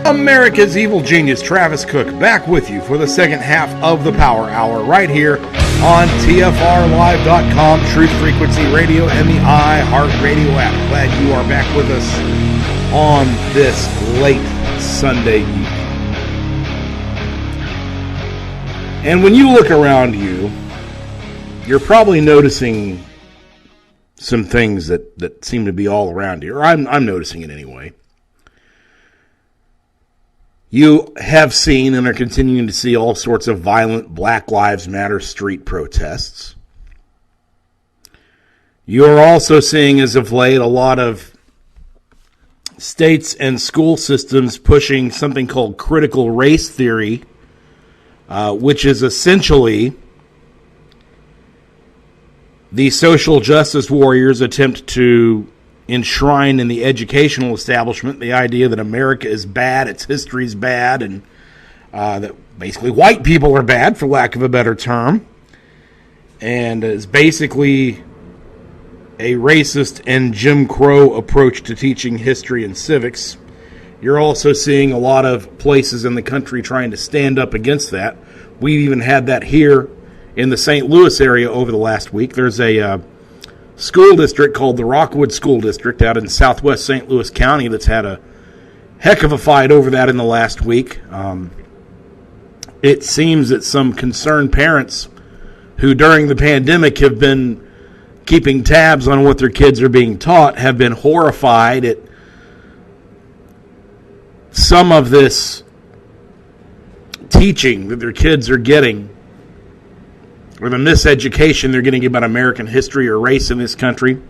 America's evil genius, Travis Cook, back with you for the second half of the Power Hour right here on TFRLive.com, Truth Frequency Radio, and the iHeartRadio app. Glad you are back with us on this late Sunday evening. And when you look around you, you're probably noticing some things that seem to be all around you, or I'm noticing it anyway. You have seen and are continuing to see all sorts of violent Black Lives Matter street protests. You are also seeing, as of late, a lot of states and school systems pushing something called critical race theory, which is essentially the social justice warriors' attempt to enshrine in the educational establishment the idea that America is bad, its history is bad, and that basically white people are bad, for lack of a better term, and is basically a racist and Jim Crow approach to teaching history and civics. You're also seeing a lot of places in the country trying to stand up against that. We've even had that here in the St. Louis area over the last week. There's a school district called the Rockwood School District out in southwest St. Louis County that's had a heck of a fight over that in the last week. It seems that some concerned parents who during the pandemic have been keeping tabs on what their kids are being taught have been horrified at some of this teaching that their kids are getting, or the miseducation they're getting about American history or race in this country.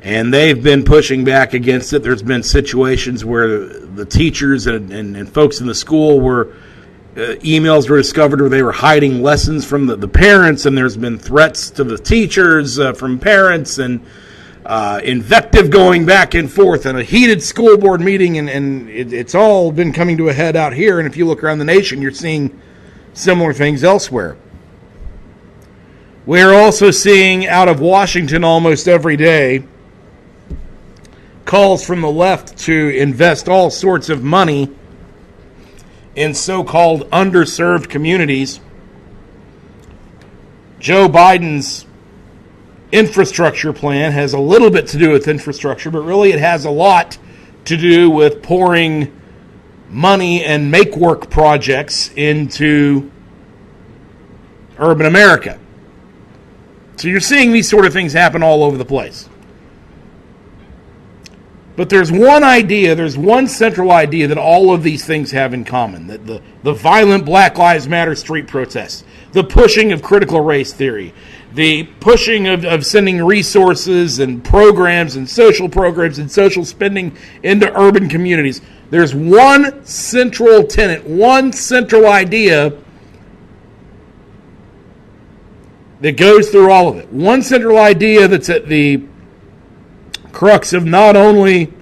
And they've been pushing back against it. There's been situations where the teachers and folks in the school were, emails were discovered where they were hiding lessons from the parents, and there's been threats to the teachers from parents, and invective going back and forth, and a heated school board meeting, and it's all been coming to a head out here. And if you look around the nation, you're seeing similar things elsewhere. We're also seeing out of Washington almost every day calls from the left to invest all sorts of money in so-called underserved communities. Joe Biden's infrastructure plan has a little bit to do with infrastructure, but really it has a lot to do with pouring money and make-work projects into urban America. So you're seeing these sort of things happen all over the place. But there's one central idea that all of these things have in common. That the violent Black Lives Matter street protests, the pushing of critical race theory, the pushing of sending resources and programs and social spending into urban communities. There's one central tenet, one central idea that goes through all of it. One central idea that's at the crux of not only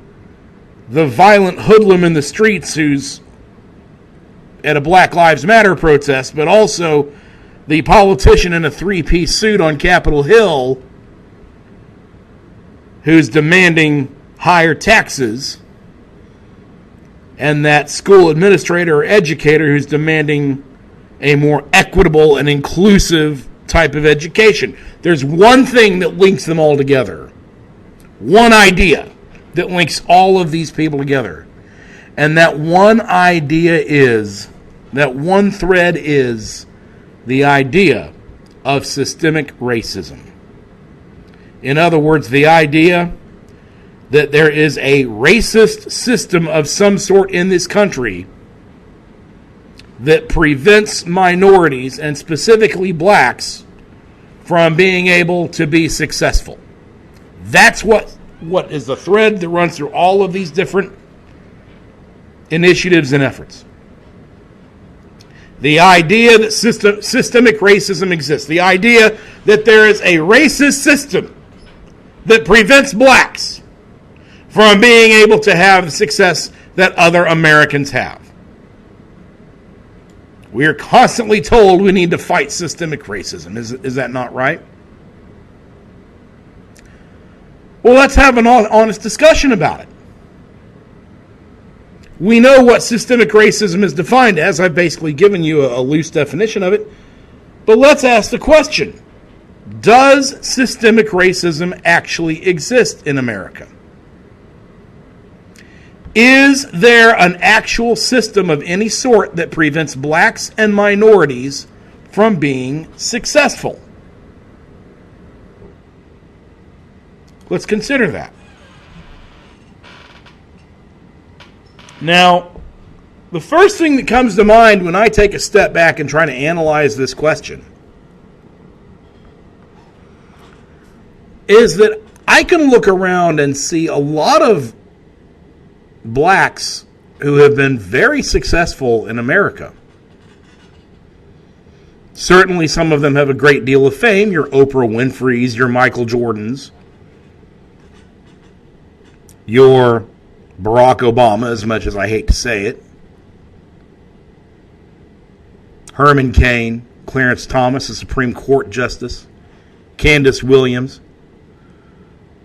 the violent hoodlum in the streets who's at a Black Lives Matter protest, but also the politician in a three-piece suit on Capitol Hill who's demanding higher taxes, and that school administrator or educator who's demanding a more equitable and inclusive type of education. There's one thing that links them all together. One idea that links all of these people together. And that one idea is, that one thread is the idea of systemic racism. In other words, the idea that there is a racist system of some sort in this country that prevents minorities, and specifically blacks, from being able to be successful. That's what is the thread that runs through all of these different initiatives and efforts. The idea that systemic racism exists. The idea that there is a racist system that prevents blacks from being able to have the success that other Americans have. We are constantly told we need to fight systemic racism. Is that not right? Well, let's have an honest discussion about it. We know what systemic racism is defined as. I've basically given you a loose definition of it. But let's ask the question. Does systemic racism actually exist in America? Is there an actual system of any sort that prevents blacks and minorities from being successful? Let's consider that. Now, the first thing that comes to mind when I take a step back and try to analyze this question is that I can look around and see a lot of blacks who have been very successful in America. Certainly some of them have a great deal of fame, your Oprah Winfreys, your Michael Jordans, your Barack Obama, as much as I hate to say it, Herman Cain, Clarence Thomas, the Supreme Court Justice, Candace Williams.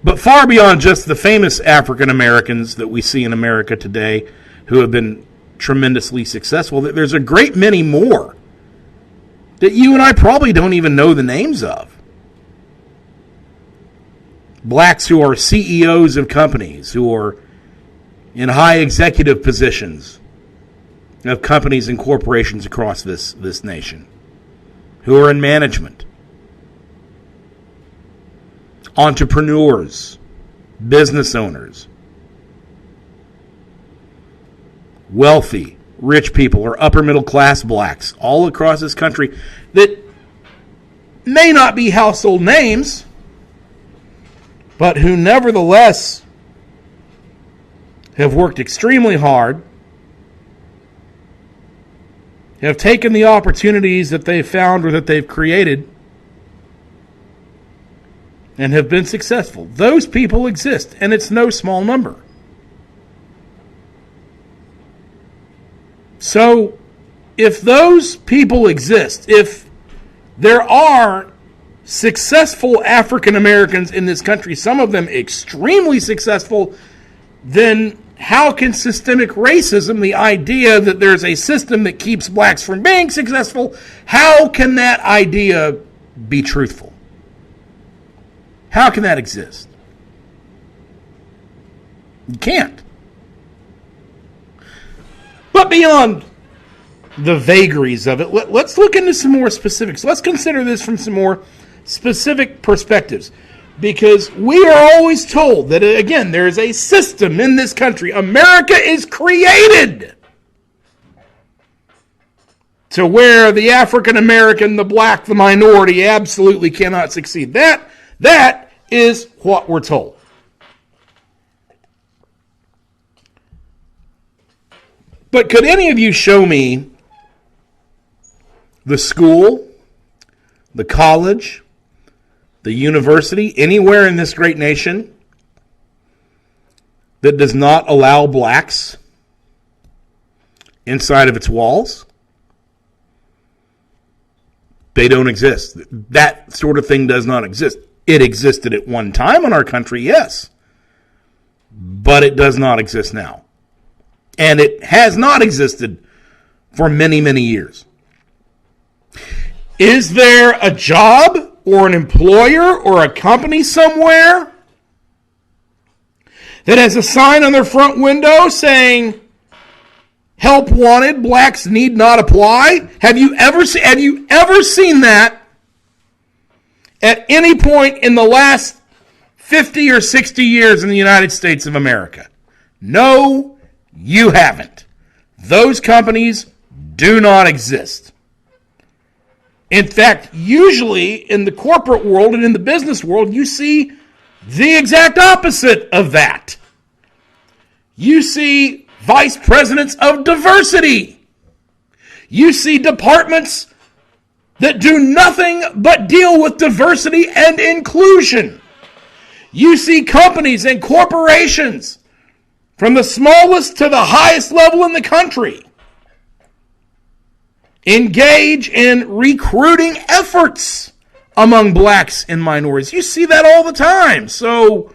But far beyond just the famous African Americans that we see in America today who have been tremendously successful, there's a great many more that you and I probably don't even know the names of. Blacks who are CEOs of companies, who are in high executive positions of companies and corporations across this nation, who are in management, entrepreneurs, business owners, wealthy, rich people, or upper middle class blacks all across this country that may not be household names, but who nevertheless have worked extremely hard, have taken the opportunities that they've found or that they've created, and have been successful. Those people exist, and it's no small number. So, if those people exist, if there are successful African Americans in this country, some of them extremely successful, then how can systemic racism, the idea that there's a system that keeps blacks from being successful, how can that idea be truthful? How can that exist? You can't. But beyond the vagaries of it, let's look into some more specifics. Let's consider this from some more specific perspectives. Because we are always told that, again, there is a system in this country. America is created to where the African American, the black, the minority absolutely cannot succeed. That is what we're told. But could any of you show me the school, the college, the university, anywhere in this great nation that does not allow blacks inside of its walls? They don't exist. That sort of thing does not exist. It existed at one time in our country, yes, but it does not exist now. And it has not existed for many, many years. Is there a job or an employer or a company somewhere that has a sign on their front window saying, "Help wanted, blacks need not apply"? Have you ever seen that at any point in the last 50 or 60 years in the United States of America? No, you haven't. Those companies do not exist. In fact, usually in the corporate world and in the business world, you see the exact opposite of that. You see vice presidents of diversity. You see departments that do nothing but deal with diversity and inclusion. You see companies and corporations from the smallest to the highest level in the country engage in recruiting efforts among blacks and minorities. You see that all the time. So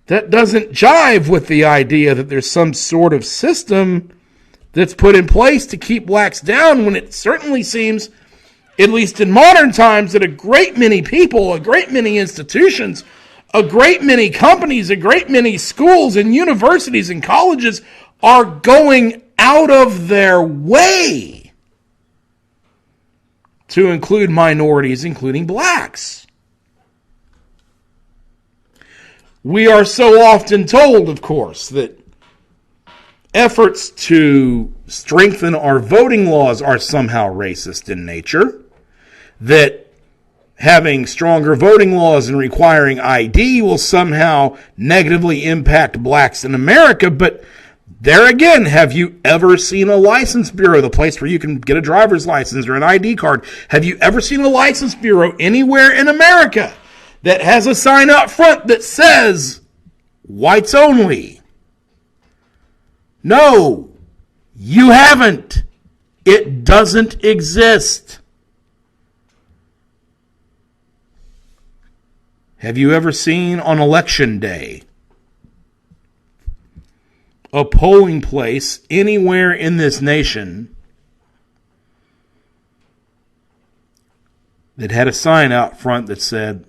that doesn't jive with the idea that there's some sort of system that's put in place to keep blacks down, when it certainly seems, at least in modern times, that a great many people, a great many institutions, a great many companies, a great many schools and universities and colleges are going out of their way to include minorities, including blacks. We are so often told, of course, that efforts to strengthen our voting laws are somehow racist in nature, that having stronger voting laws and requiring ID will somehow negatively impact blacks in America. But there again, have you ever seen a license bureau, the place where you can get a driver's license or an ID card? Have you ever seen a license bureau anywhere in America that has a sign up front that says whites only? No, you haven't. It doesn't exist. Have you ever seen on election day a polling place anywhere in this nation that had a sign out front that said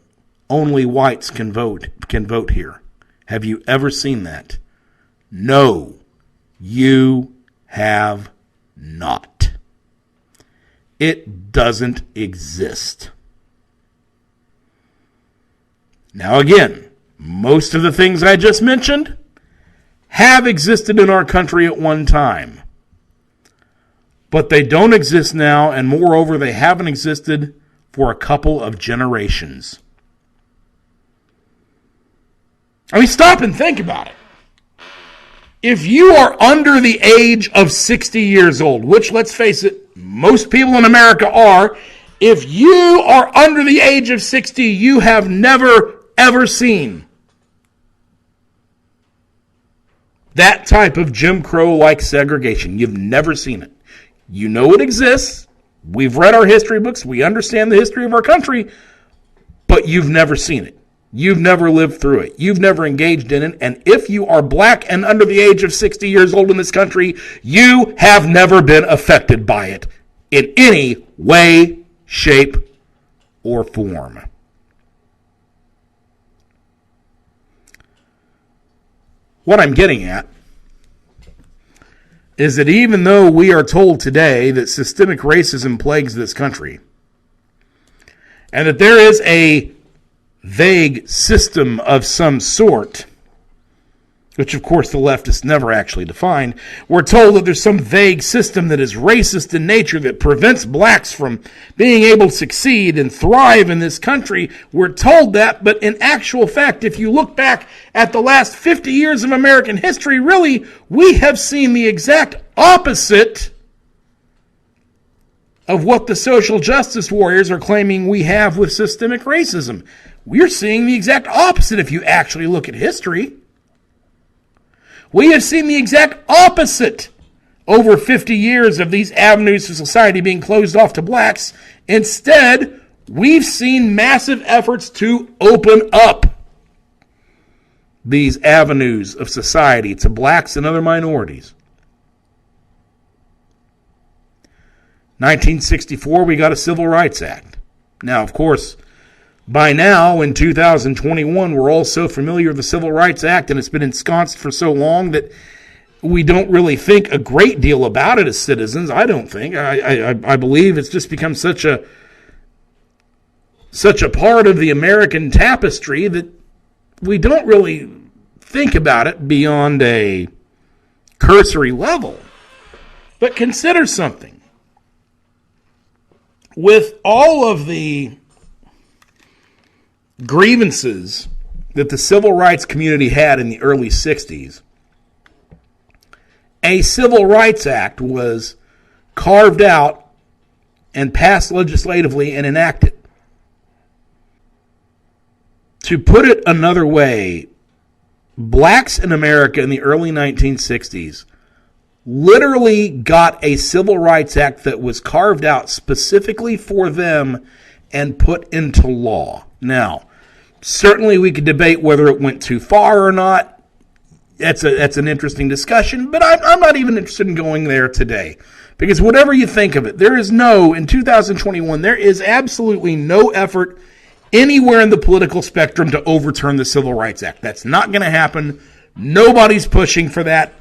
only whites can vote here? Have you ever seen that? No, you have not. It doesn't exist. Now again, most of the things I just mentioned have existed in our country at one time. But they don't exist now, and moreover, they haven't existed for a couple of generations. I mean, stop and think about it. If you are under the age of 60 years old, which, let's face it, most people in America are, if you are under the age of 60, you have never, ever seen that type of Jim Crow-like segregation. You've never seen it. You know it exists. We've read our history books. We understand the history of our country, but you've never seen it. You've never lived through it. You've never engaged in it. And if you are black and under the age of 60 years old in this country, you have never been affected by it in any way, shape, or form. What I'm getting at is that even though we are told today that systemic racism plagues this country, and that there is a vague system of some sort, which of course the leftists never actually defined, we're told that there's some vague system that is racist in nature that prevents blacks from being able to succeed and thrive in this country. We're told that, but in actual fact, if you look back at the last 50 years of American history, really, we have seen the exact opposite of what the social justice warriors are claiming we have with systemic racism. We're seeing the exact opposite if you actually look at history. We have seen the exact opposite over 50 years of these avenues to society being closed off to blacks. Instead, we've seen massive efforts to open up these avenues of society to blacks and other minorities. 1964, we got a Civil Rights Act. Now, of course, by now, in 2021, we're all so familiar with the Civil Rights Act, and it's been ensconced for so long that we don't really think a great deal about it as citizens. I don't think. I believe it's just become such a part of the American tapestry that we don't really think about it beyond a cursory level. But consider something. With all of the grievances that the civil rights community had in the early 60s, a Civil Rights Act was carved out and passed legislatively and enacted. To put it another way, blacks in America in the early 1960s literally got a Civil Rights Act that was carved out specifically for them and put into law. Now, Certainly we could debate whether it went too far or not. That's an interesting discussion, but I'm not even interested in going there today. Because whatever you think of it, in 2021, there is absolutely no effort anywhere in the political spectrum to overturn the Civil Rights Act. That's not going to happen. Nobody's pushing for that.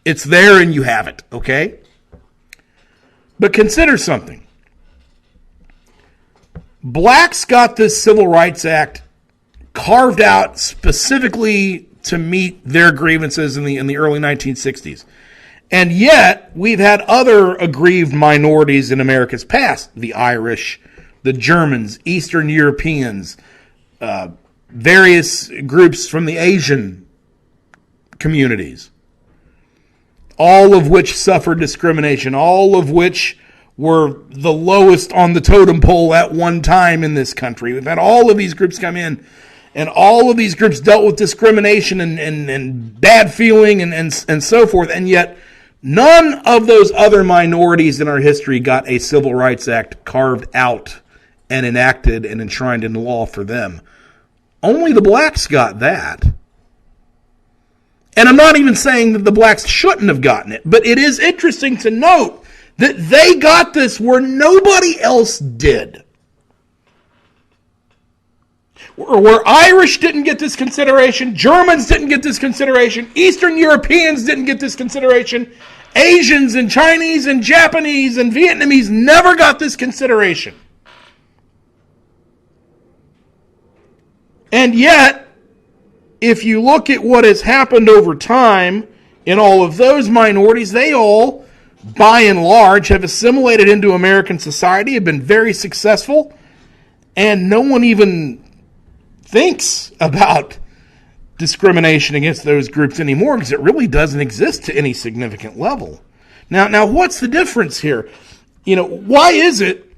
It's there and you have it, okay? But consider something. Blacks got this Civil Rights Act carved out specifically to meet their grievances in the early 1960s. And yet, we've had other aggrieved minorities in America's past. The Irish, the Germans, Eastern Europeans, various groups from the Asian communities. All of which suffered discrimination. All of which were the lowest on the totem pole at one time in this country. We've had all of these groups come in, and all of these groups dealt with discrimination and bad feeling and so forth, and yet none of those other minorities in our history got a Civil Rights Act carved out and enacted and enshrined in law for them. Only the blacks got that. And I'm not even saying that the blacks shouldn't have gotten it, but it is interesting to note that they got this where nobody else did. Where Irish didn't get this consideration, Germans didn't get this consideration, Eastern Europeans didn't get this consideration, Asians and Chinese and Japanese and Vietnamese never got this consideration. And yet, if you look at what has happened over time in all of those minorities, they all, by and large, have assimilated into American society, have been very successful, and no one even thinks about discrimination against those groups anymore because it really doesn't exist to any significant level. Now, what's the difference here? Why is it,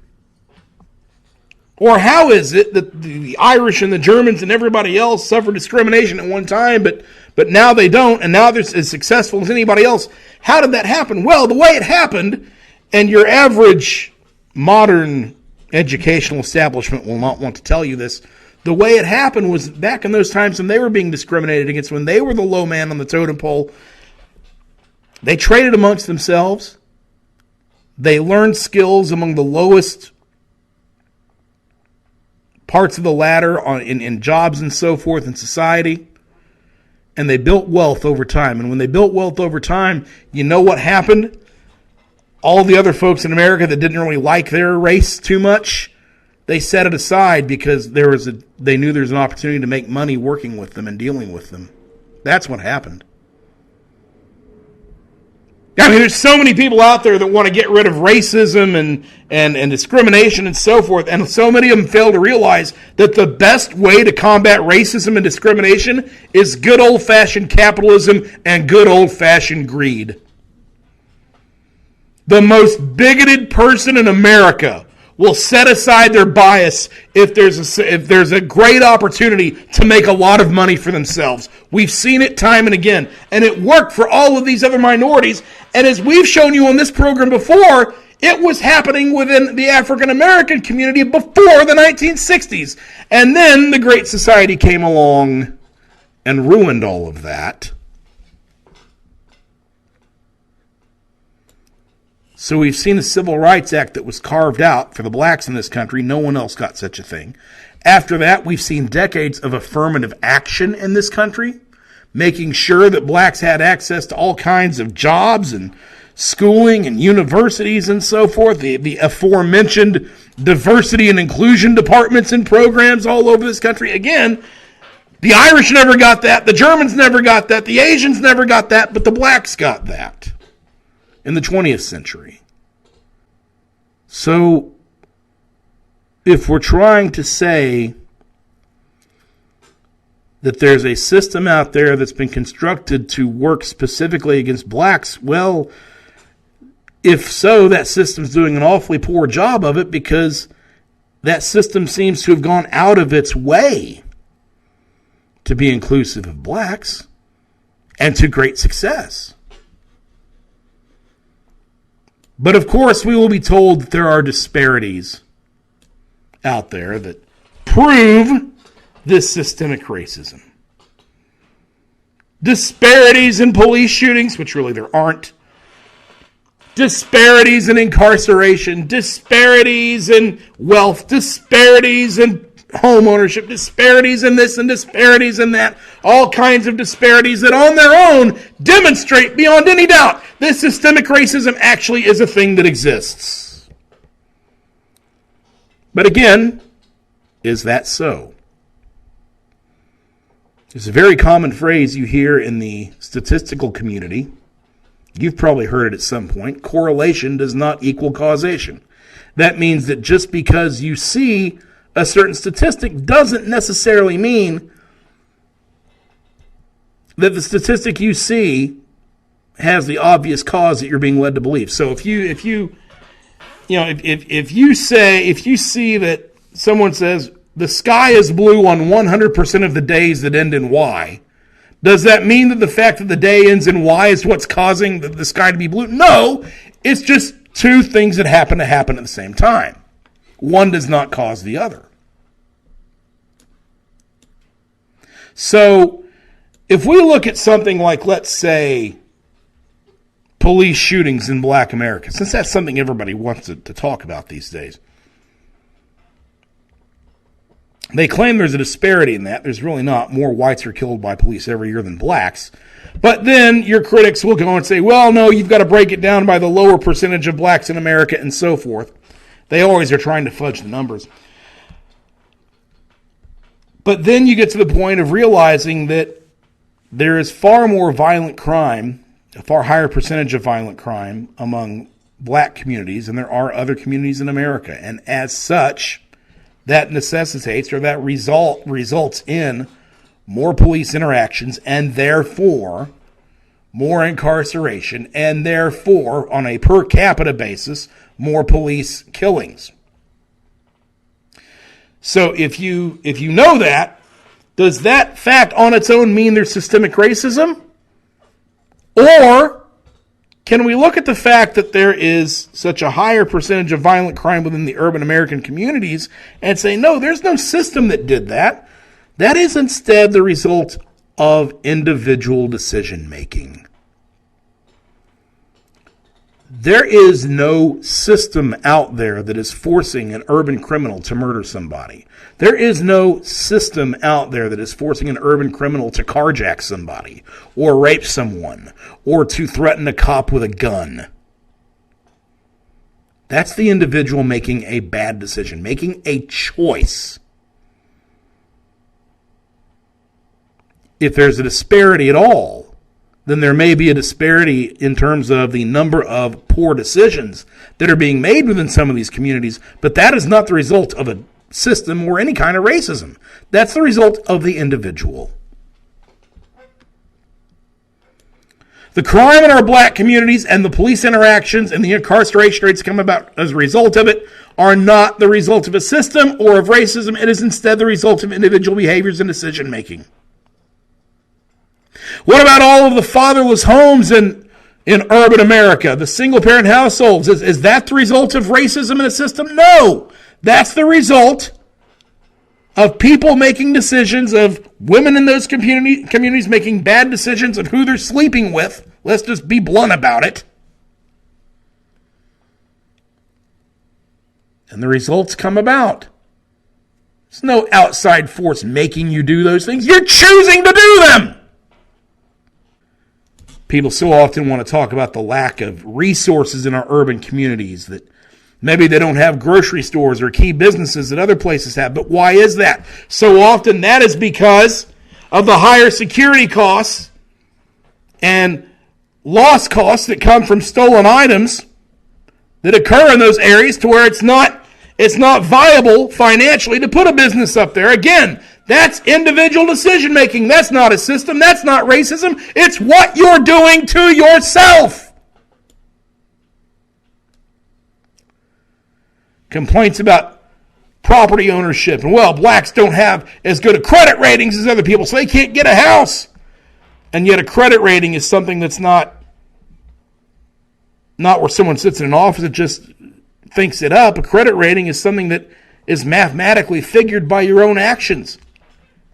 or how is it that the Irish and the Germans and everybody else suffered discrimination at one time, but now they don't, and now they're as successful as anybody else? How did that happen? Well, the way it happened, and your average modern educational establishment will not want to tell you this, the way it happened was back in those times when they were being discriminated against, when they were the low man on the totem pole, they traded amongst themselves. They learned skills among the lowest parts of the ladder in jobs and so forth in society. And they built wealth over time. And when they built wealth over time, you know what happened? All the other folks in America that didn't really like their race too much, they set it aside because they knew there was an opportunity to make money working with them and dealing with them. That's what happened. I mean, there's so many people out there that want to get rid of racism and discrimination and so forth, and so many of them fail to realize that the best way to combat racism and discrimination is good old-fashioned capitalism and good old-fashioned greed. The most bigoted person in America will set aside their bias if there's a great opportunity to make a lot of money for themselves. We've seen it time and again, and it worked for all of these other minorities. And as we've shown you on this program before, it was happening within the African American community before the 1960s. And then the Great Society came along and ruined all of that. So we've seen a Civil Rights Act that was carved out for the blacks in this country. No one else got such a thing. After that, we've seen decades of affirmative action in this country, making sure that blacks had access to all kinds of jobs and schooling and universities and so forth. The aforementioned diversity and inclusion departments and programs all over this country. Again, the Irish never got that. The Germans never got that. The Asians never got that. But the blacks got that in the 20th century. So, if we're trying to say that there's a system out there that's been constructed to work specifically against blacks, well, if so, that system's doing an awfully poor job of it because that system seems to have gone out of its way to be inclusive of blacks and to great success. But of course, we will be told that there are disparities out there that prove this systemic racism. Disparities in police shootings, which really there aren't. Disparities in incarceration, disparities in wealth, disparities in home ownership, disparities in this and disparities in that. All kinds of disparities that on their own demonstrate beyond any doubt this systemic racism actually is a thing that exists. But again, is that so? It's a very common phrase you hear in the statistical community. You've probably heard it at some point. Correlation does not equal causation. That means that just because you see a certain statistic doesn't necessarily mean that the statistic you see has the obvious cause that you're being led to believe. So if you see that someone says the sky is blue on 100% of the days that end in Y, does that mean that the fact that the day ends in Y is what's causing the sky to be blue? No, it's just two things that happen at the same time. One does not cause the other. So if we look at something like, let's say, police shootings in Black America, since that's something everybody wants to talk about these days, they claim there's a disparity in that. There's really not. More whites are killed by police every year than blacks. But then your critics will go and say, well, no, you've got to break it down by the lower percentage of blacks in America and so forth. They always are trying to fudge the numbers. But then you get to the point of realizing that there is far more violent crime, a far higher percentage of violent crime among black communities than there are other communities in America. And as such, that necessitates or that results in more police interactions and therefore more incarceration and therefore, on a per capita basis, more police killings. So if you know that, does that fact on its own mean there's systemic racism? Or can we look at the fact that there is such a higher percentage of violent crime within the urban American communities and say, no, there's no system that did that. That is instead the result of individual decision making. There is no system out there that is forcing an urban criminal to murder somebody. There is no system out there that is forcing an urban criminal to carjack somebody or rape someone or to threaten a cop with a gun. That's the individual making a bad decision, making a choice. If there's a disparity at all, then there may be a disparity in terms of the number of poor decisions that are being made within some of these communities, but that is not the result of a system or any kind of racism. That's the result of the individual. The crime in our black communities and the police interactions and the incarceration rates come about as a result of it are not the result of a system or of racism. It is instead the result of individual behaviors and decision making. What about all of the fatherless homes in urban America, the single-parent households? Is that the result of racism in a system? No. That's the result of people making decisions, of women in those communities making bad decisions of who they're sleeping with. Let's just be blunt about it. And the results come about. There's no outside force making you do those things. You're choosing to do them. People so often want to talk about the lack of resources in our urban communities, that maybe they don't have grocery stores or key businesses that other places have. But why is that? So often that is because of the higher security costs and loss costs that come from stolen items that occur in those areas, to where it's not viable financially to put a business up there. Again, that's individual decision making. That's not a system. That's not racism. It's what you're doing to yourself. Complaints about property ownership. And, well, blacks don't have as good a credit ratings as other people, so they can't get a house. And yet a credit rating is something that's not where someone sits in an office and just thinks it up. A credit rating is something that is mathematically figured by your own actions.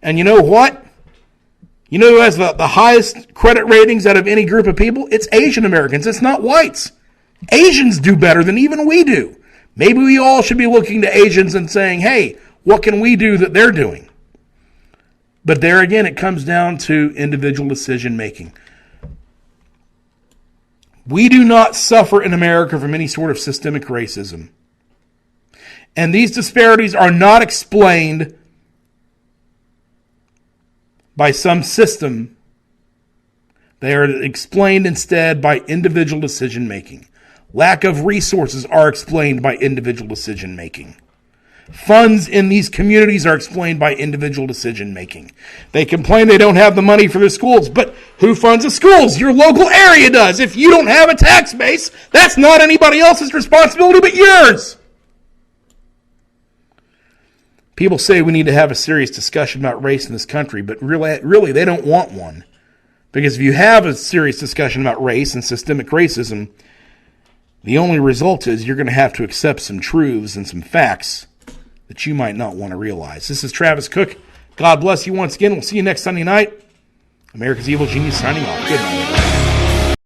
And you know what? You know who has the highest credit ratings out of any group of people? It's Asian Americans. It's not whites. Asians do better than even we do. Maybe we all should be looking to Asians and saying, hey, what can we do that they're doing? But there again, it comes down to individual decision making. We do not suffer in America from any sort of systemic racism. And these disparities are not explained by some system. They are explained instead by individual decision making. Lack of resources are explained by individual decision making. Funds in these communities are explained by individual decision making. They complain they don't have the money for their schools, but who funds the schools? Your local area does. If you don't have a tax base, that's not anybody else's responsibility but yours. People say we need to have a serious discussion about race in this country, but really they don't want one. Because if you have a serious discussion about race and systemic racism, the only result is you're going to have to accept some truths and some facts that you might not want to realize. This is Travis Cook. God bless you once again. We'll see you next Sunday night. America's Evil Genius signing off. Good night.